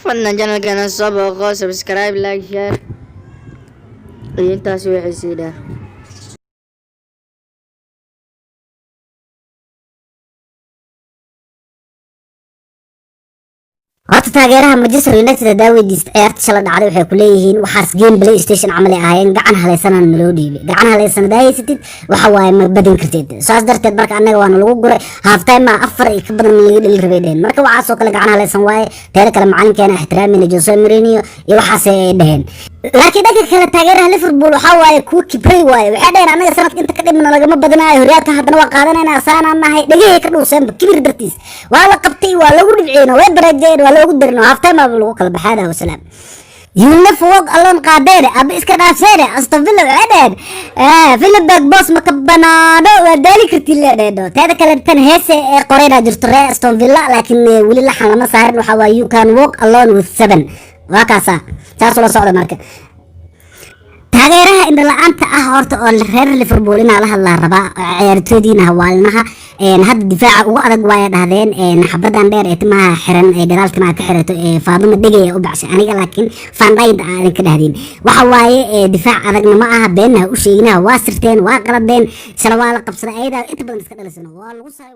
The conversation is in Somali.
fadlan channelkana soo booqo subscribe like share iyo intaas wixii sii dheer. horta taageeraha Manchester United daawadiis ciyaarta shalay dhacday waxay ku leeyihiin waxaas game PlayStation camal ay ahaayeen gacan halaysan naloo dhiibay gacan halaysan daayisatid waxa waaye ma badin kartid saas darteed marka anaga waana lagu guray half time ma afar iyo ka badan laga dhil rabeen marka waxa soo kale gacan halaysan waaye teeda kale macalinkeena ixtiraamina Jose Mourinho iyo waxaas ay dhaheen laakiin dadka kale taageeraha Liverpool waxa waaye ku kibray waaye waxay dhaheen anaga sanadka inta ka dhimana lagama badanayo horyaalka haddana waa qaadanayna asaana nahay dhagay ka dhuusan kibir dartiis waa la qabtay waa lagu dhibceeno way barajeen waa lagu dirno half time lagu kala baxaada wasalaam يونف وق الله قادر أبي إسكت عسير أستغفر عدد فيلم باك بوس مكبنا دو ذلك تلا دو هذا كلام تنهيس قرينا جرتري أستغفر لكن ولي الله حنا صار وحوا you can walk alone with 7 وكاسا تاسو صعود مركز taageeraha inda la'aanta ah horta oo reer Liverpool ina la rabaa ciyaartoydiina hawaalnaha hadda difaaca ugu adag way dhahdeen xabadan dheer ee timaha xiran ee gadaalka ma ka xirato Faaduma Dhigay u baxshay aniga laakiin Van Dijk aan ka dhahdeen waxa waaye difaac adagna ma aha beenna u sheegina waa sirteen waa qaladeen shalay waa la qabsaday ayada inta badan iska dhalisana waa lagu saray